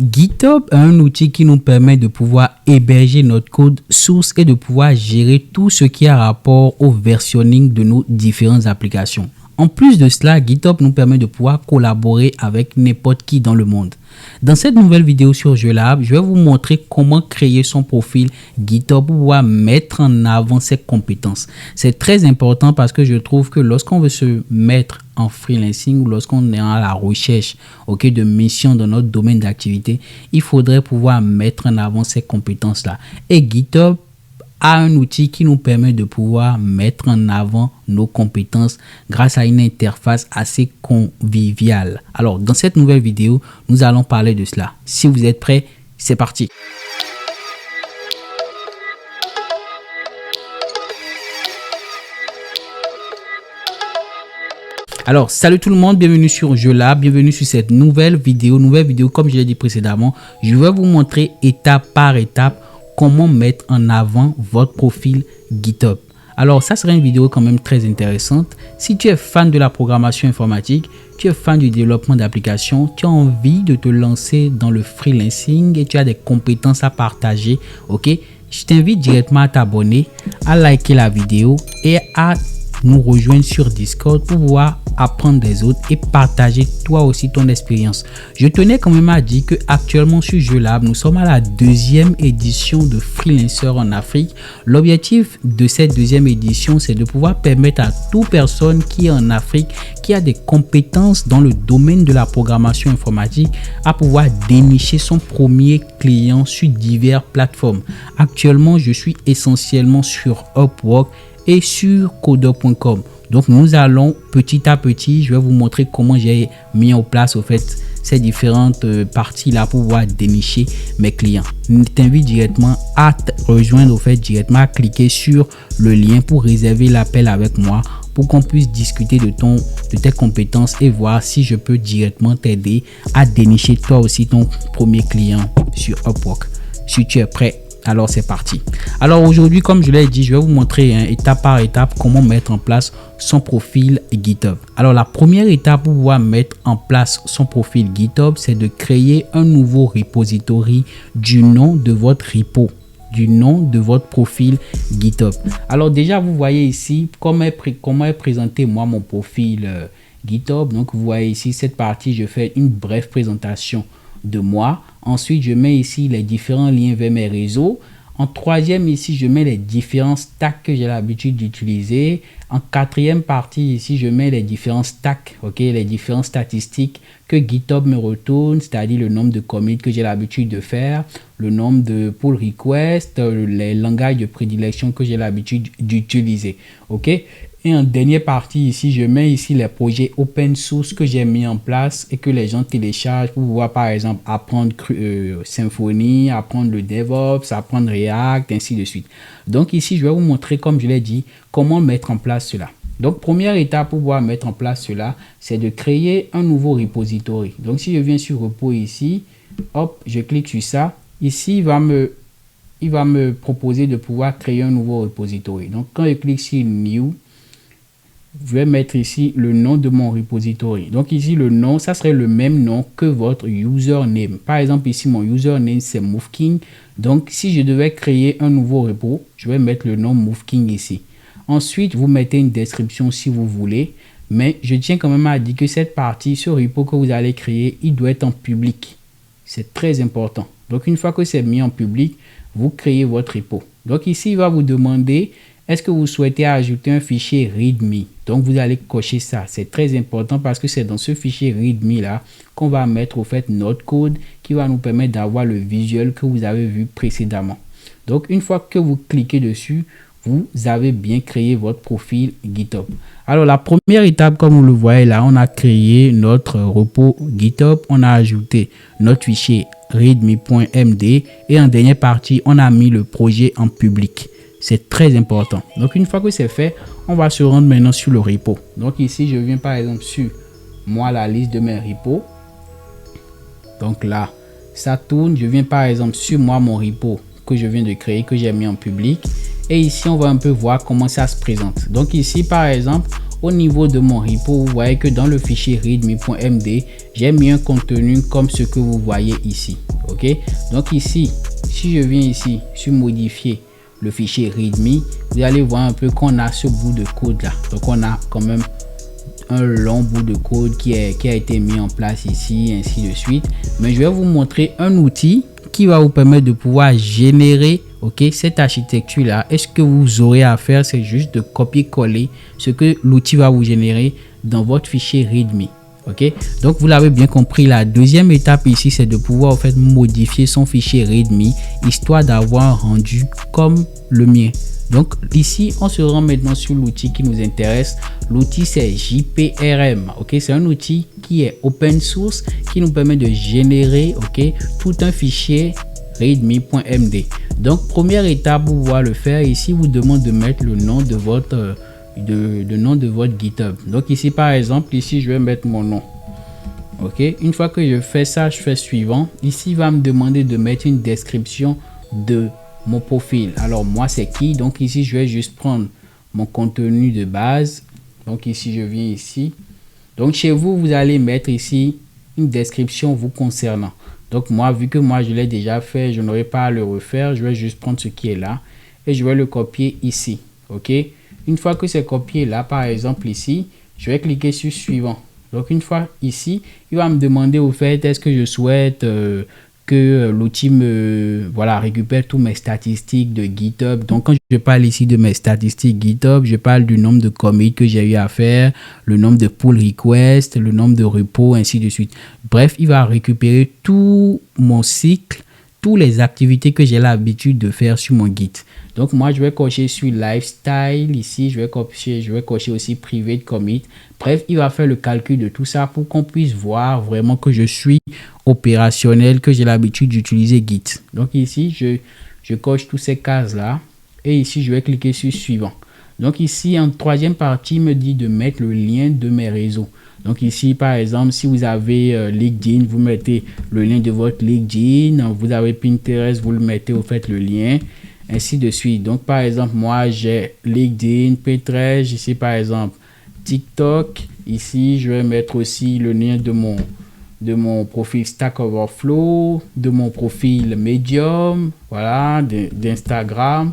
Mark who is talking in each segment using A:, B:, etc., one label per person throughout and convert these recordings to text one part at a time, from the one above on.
A: GitHub est un outil qui nous permet de pouvoir héberger notre code source et de pouvoir gérer tout ce qui a rapport au versionning de nos différentes applications. En plus de cela, GitHub nous permet de pouvoir collaborer avec n'importe qui dans le monde. Dans cette nouvelle vidéo sur JeuxLab, je vais vous montrer comment créer son profil GitHub pour pouvoir mettre en avant ses compétences. C'est très important parce que je trouve que lorsqu'on veut se mettre en freelancing ou lorsqu'on est à la recherche de missions dans notre domaine d'activité, il faudrait pouvoir mettre en avant ces compétences-là. Et GitHub a un outil qui nous permet de pouvoir mettre en avant nos compétences grâce à une interface assez conviviale. Alors, dans cette nouvelle vidéo, nous allons parler de cela. Si vous êtes prêts, c'est parti. Alors, salut tout le monde, bienvenue sur JeuxLab, bienvenue sur cette nouvelle vidéo. Comme je l'ai dit précédemment, je vais vous montrer étape par étape comment mettre en avant votre profil GitHub. Alors, ça serait une vidéo quand même très intéressante. Si tu es fan de la programmation informatique, tu es fan du développement d'applications, tu as envie de te lancer dans le freelancing et tu as des compétences à partager, je t'invite directement à t'abonner, à liker la vidéo et à nous rejoindre sur Discord pour pouvoir apprendre des autres et partager toi aussi ton expérience. Je tenais quand même à dire que actuellement sur JeuxLab, nous sommes à la deuxième édition de Freelancer en Afrique. L'objectif de cette deuxième édition, c'est de pouvoir permettre à toute personne qui est en Afrique, qui a des compétences dans le domaine de la programmation informatique, à pouvoir dénicher son premier client sur diverses plateformes. Actuellement, je suis essentiellement sur Upwork et sur Coder.com. Donc nous allons petit à petit, je vais vous montrer comment j'ai mis en place ces différentes parties là pour pouvoir dénicher mes clients. Je t'invite directement à te rejoindre directement, à cliquer sur le lien pour réserver l'appel avec moi pour qu'on puisse discuter de tes compétences et voir si je peux directement t'aider à dénicher toi aussi ton premier client sur Upwork. Si tu es prêt, alors c'est parti. Alors aujourd'hui, comme je l'ai dit, je vais vous montrer étape par étape comment mettre en place son profil GitHub. Alors la première étape pour pouvoir mettre en place son profil GitHub, c'est de créer un nouveau repository du nom de votre repo, du nom de votre profil GitHub. Alors déjà, vous voyez ici comment est présenté moi mon profil GitHub. Donc vous voyez ici cette partie, je fais une brève présentation de moi. Ensuite, je mets ici les différents liens vers mes réseaux. En troisième, ici, je mets les différents stacks que j'ai l'habitude d'utiliser. En quatrième partie, ici, je mets les différents stacks, les différentes statistiques que GitHub me retourne, c'est-à-dire le nombre de commits que j'ai l'habitude de faire, le nombre de pull requests, les langages de prédilection que j'ai l'habitude d'utiliser, Et en dernière partie ici, je mets ici les projets open source que j'ai mis en place et que les gens téléchargent pour pouvoir par exemple apprendre Symfony, apprendre le DevOps, apprendre React, ainsi de suite. Donc ici, je vais vous montrer, comme je l'ai dit, comment mettre en place cela. Donc première étape pour pouvoir mettre en place cela, c'est de créer un nouveau repository. Donc si je viens sur repo ici, hop, je clique sur ça. Ici, il va me proposer de pouvoir créer un nouveau repository. Donc quand je clique sur New, je vais mettre ici le nom de mon repository. Donc ici, le nom, ça serait le même nom que votre username. Par exemple, ici, mon username, c'est Moveking. Donc, si je devais créer un nouveau repo, je vais mettre le nom Moveking ici. Ensuite, vous mettez une description si vous voulez. Mais je tiens quand même à dire que cette partie, ce repo que vous allez créer, il doit être en public. C'est très important. Donc, une fois que c'est mis en public, vous créez votre repo. Donc ici, il va vous demander: est-ce que vous souhaitez ajouter un fichier README? Donc, vous allez cocher ça. C'est très important parce que c'est dans ce fichier README là qu'on va mettre notre code qui va nous permettre d'avoir le visuel que vous avez vu précédemment. Donc, une fois que vous cliquez dessus, vous avez bien créé votre profil GitHub. Alors, la première étape, comme vous le voyez là, on a créé notre repo GitHub. On a ajouté notre fichier readme.md et en dernière partie, on a mis le projet en public. C'est très important. Donc, une fois que c'est fait, on va se rendre maintenant sur le repo. Donc, ici, je viens par exemple sur la liste de mes repos. Donc là, ça tourne. Je viens par exemple sur mon repo que je viens de créer, que j'ai mis en public. Et ici, on va un peu voir comment ça se présente. Donc ici, par exemple, au niveau de mon repo, vous voyez que dans le fichier readme.md, j'ai mis un contenu comme ce que vous voyez ici. Ok, donc ici, si je viens ici sur modifier le fichier readme, vous allez voir un peu qu'on a ce bout de code là. Donc on a quand même un long bout de code qui a été mis en place ici, ainsi de suite. Mais je vais vous montrer un outil qui va vous permettre de pouvoir générer, ok, cette architecture là. Et ce que vous aurez à faire, c'est juste de copier-coller ce que l'outil va vous générer dans votre fichier readme. Ok, donc vous l'avez bien compris, la deuxième étape ici, c'est de pouvoir en fait modifier son fichier readme histoire d'avoir un rendu comme le mien. Donc ici, on se rend maintenant sur l'outil qui nous intéresse. L'outil, c'est JPRM. Ok, c'est un outil qui est open source, qui nous permet de générer, ok, tout un fichier readme.md. Donc première étape pour pouvoir le faire, ici vous demande de mettre le nom de votre nom de votre GitHub. Donc ici par exemple, ici je vais mettre mon nom. Ok, une fois que je fais ça, je fais suivant. Ici il va me demander de mettre une description de mon profil. Alors moi c'est qui? Donc ici je vais juste prendre mon contenu de base. Donc ici je viens ici. Donc chez vous, vous allez mettre ici une description vous concernant. Donc moi, vu que moi je l'ai déjà fait, je n'aurai pas à le refaire. Je vais juste prendre ce qui est là et je vais le copier ici. Ok, une fois que c'est copié là, par exemple ici, je vais cliquer sur suivant. Donc une fois ici, il va me demander au fait, est-ce que je souhaite que l'outil me récupère tous mes statistiques de GitHub. Donc quand je parle ici de mes statistiques GitHub, je parle du nombre de commits que j'ai eu à faire, le nombre de pull requests, le nombre de repos, ainsi de suite. Bref, il va récupérer tout mon cycle, toutes les activités que j'ai l'habitude de faire sur mon Git. Donc moi je vais cocher sur lifestyle ici, je vais cocher aussi private commit. Bref, il va faire le calcul de tout ça pour qu'on puisse voir vraiment que je suis opérationnel, que j'ai l'habitude d'utiliser Git. Donc ici je coche toutes ces cases là et ici je vais cliquer sur suivant. Donc ici en troisième partie, il me dit de mettre le lien de mes réseaux. Donc ici, par exemple, si vous avez LinkedIn, vous mettez le lien de votre LinkedIn. Vous avez Pinterest, vous le mettez au fait le lien, ainsi de suite. Donc par exemple, moi j'ai LinkedIn, Pinterest, ici par exemple TikTok. Ici, je vais mettre aussi le lien de mon profil Stack Overflow, de mon profil Medium, voilà, d'Instagram.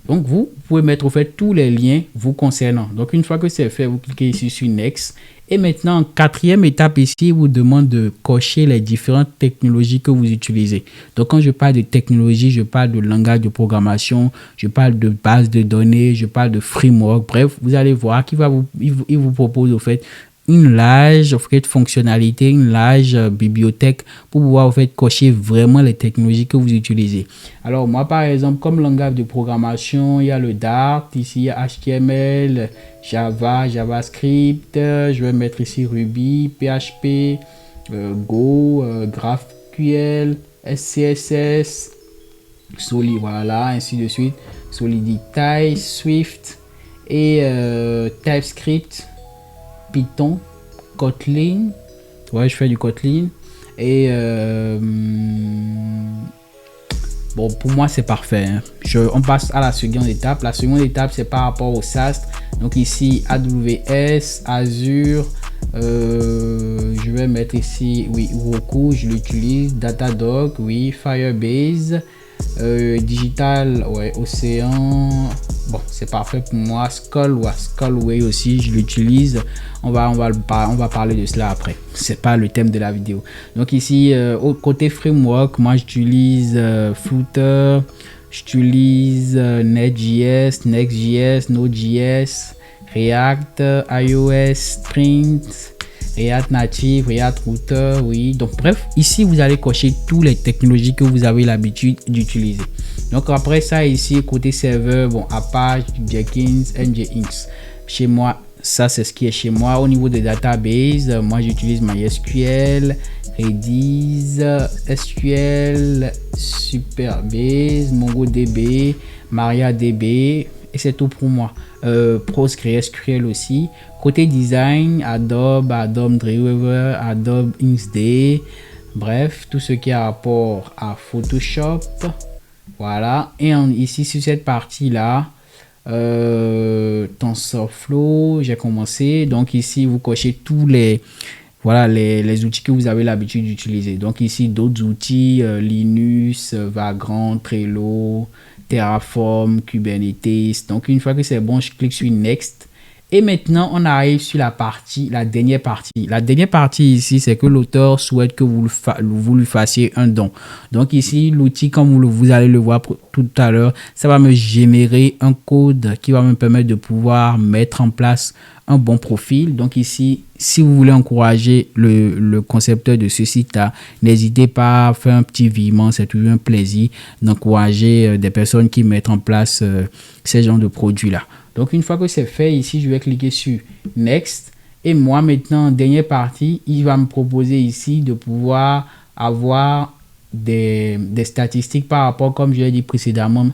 A: Donc, vous pouvez mettre au fait tous les liens vous concernant. Donc, une fois que c'est fait, vous cliquez ici sur Next. Et maintenant, en quatrième étape ici, il vous demande de cocher les différentes technologies que vous utilisez. Donc, quand je parle de technologie, je parle de langage de programmation, je parle de base de données, je parle de framework. Bref, vous allez voir qu'il vous propose au fait une large fonctionnalité, une large bibliothèque pour pouvoir en fait cocher vraiment les technologies que vous utilisez. Alors moi par exemple, comme langage de programmation, il y a le Dart, ici il y a HTML, Java, JavaScript, je vais mettre ici Ruby, PHP, Go, GraphQL, SCSS, Solid, voilà, ainsi de suite, Solidity, Swift et TypeScript, Python, Kotlin, ouais, je fais du Kotlin et bon, pour moi c'est parfait, hein. On passe à la seconde étape. La seconde étape, c'est par rapport au SaaS. Donc ici AWS, Azure, je vais mettre ici, oui, Roku, je l'utilise, Datadog, oui, Firebase, Digital, ouais, Océan, bon, c'est parfait pour moi. Skullway aussi, je l'utilise. On va parler de cela après. C'est pas le thème de la vidéo. Donc ici, au côté framework, moi j'utilise Flutter, j'utilise Net.js, Next.js, Node.js, React, iOS, Spring, React Native, React Router, oui. Donc bref, ici vous allez cocher toutes les technologies que vous avez l'habitude d'utiliser. Donc après ça, ici côté serveur, bon, Apache, Jenkins, Nginx. Chez moi, ça c'est ce qui est chez moi. Au niveau des databases, moi j'utilise MySQL, Redis, SQL, Supabase, MongoDB, MariaDB, et c'est tout pour moi. PostgreSQL aussi. Côté design, Adobe Dreamweaver, Adobe XD, bref, tout ce qui a rapport à Photoshop. Voilà. Et ici, sur cette partie-là, TensorFlow, j'ai commencé. Donc ici, vous cochez tous les voilà les outils que vous avez l'habitude d'utiliser. Donc ici, d'autres outils, Linux, Vagrant, Trello, Terraform, Kubernetes. Donc une fois que c'est bon, je clique sur Next. Et maintenant, on arrive sur la dernière partie. La dernière partie ici, c'est que l'auteur souhaite que vous lui fassiez un don. Donc ici, l'outil, comme vous allez le voir tout à l'heure, ça va me générer un code qui va me permettre de pouvoir mettre en place un bon profil. Donc ici, si vous voulez encourager le concepteur de ce site-là, n'hésitez pas à faire un petit virement. C'est toujours un plaisir d'encourager des personnes qui mettent en place ces genres de produits-là. Donc, une fois que c'est fait, ici, je vais cliquer sur Next. Et moi, maintenant, dernière partie, il va me proposer ici de pouvoir avoir des statistiques par rapport, comme je l'ai dit précédemment,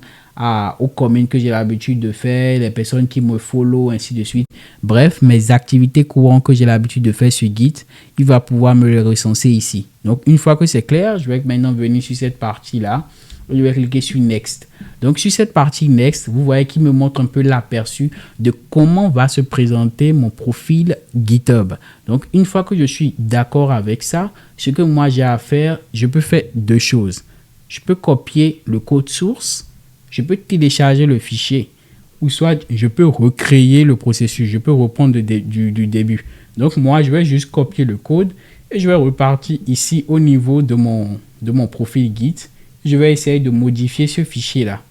A: aux communes que j'ai l'habitude de faire, les personnes qui me follow, ainsi de suite. Bref, mes activités courantes que j'ai l'habitude de faire sur Git, il va pouvoir me les recenser ici. Donc, une fois que c'est clair, je vais maintenant venir sur cette partie-là. Je vais cliquer sur Next. Donc, sur cette partie Next, vous voyez qu'il me montre un peu l'aperçu de comment va se présenter mon profil GitHub. Donc, une fois que je suis d'accord avec ça, ce que moi j'ai à faire, je peux faire deux choses. Je peux copier le code source, je peux télécharger le fichier, ou soit je peux recréer le processus, je peux reprendre du début. Donc, moi, je vais juste copier le code et je vais repartir ici au niveau de mon profil Git. Je vais essayer de modifier ce fichier-là.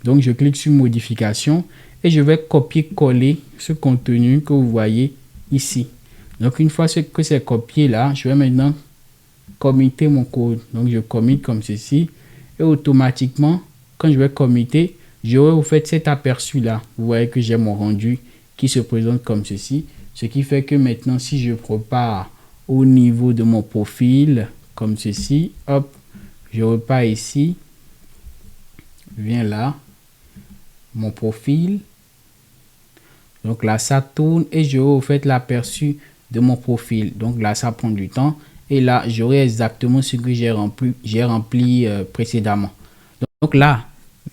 A: Donc, je clique sur modification et je vais copier-coller ce contenu que vous voyez ici. Donc, une fois que c'est copié là, je vais maintenant committer mon code. Donc, je commit comme ceci et automatiquement, quand je vais committer, j'aurai au fait cet aperçu-là. Vous voyez que j'ai mon rendu qui se présente comme ceci. Ce qui fait que maintenant, si je repars au niveau de mon profil comme ceci, hop, je repars ici, viens là, mon profil. Donc là, ça tourne et j'aurai au fait l'aperçu de mon profil. Donc là, ça prend du temps. Et là, j'aurai exactement ce que j'ai rempli précédemment. Donc là,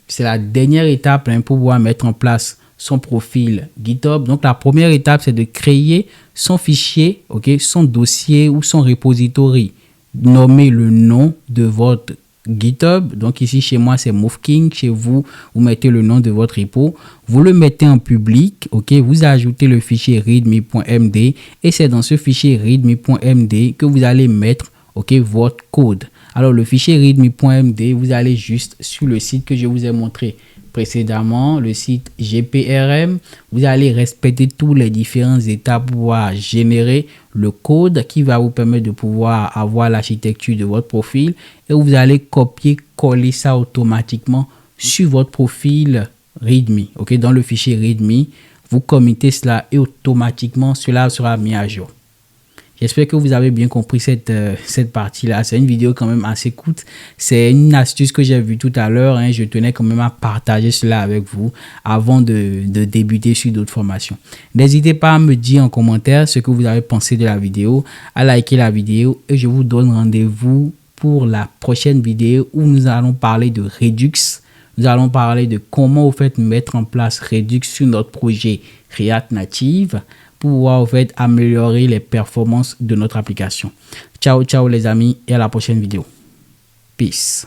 A: c'est la dernière étape pour pouvoir mettre en place son profil GitHub. Donc la première étape, c'est de créer son fichier, son dossier ou son repository. Nommez le nom de votre GitHub. Donc ici, chez moi, c'est Moveking. Chez vous, vous mettez le nom de votre repo. Vous le mettez en public. Vous ajoutez le fichier readme.md et c'est dans ce fichier readme.md que vous allez mettre votre code. Alors, le fichier readme.md, vous allez juste sur le site que je vous ai montré précédemment, le site GPRM. Vous allez respecter toutes les différentes étapes pour pouvoir générer le code qui va vous permettre de pouvoir avoir l'architecture de votre profil et vous allez copier-coller ça automatiquement sur votre profil README. Dans le fichier README, vous committez cela et automatiquement cela sera mis à jour. J'espère que vous avez bien compris cette partie-là. C'est une vidéo quand même assez courte. C'est une astuce que j'ai vue tout à l'heure. Je tenais quand même à partager cela avec vous avant de débuter sur d'autres formations. N'hésitez pas à me dire en commentaire ce que vous avez pensé de la vidéo, à liker la vidéo et je vous donne rendez-vous pour la prochaine vidéo où nous allons parler de Redux. Nous allons parler de comment vous faites mettre en place Redux sur notre projet React Native pour pouvoir en fait améliorer les performances de notre application. Ciao, ciao les amis et à la prochaine vidéo. Peace.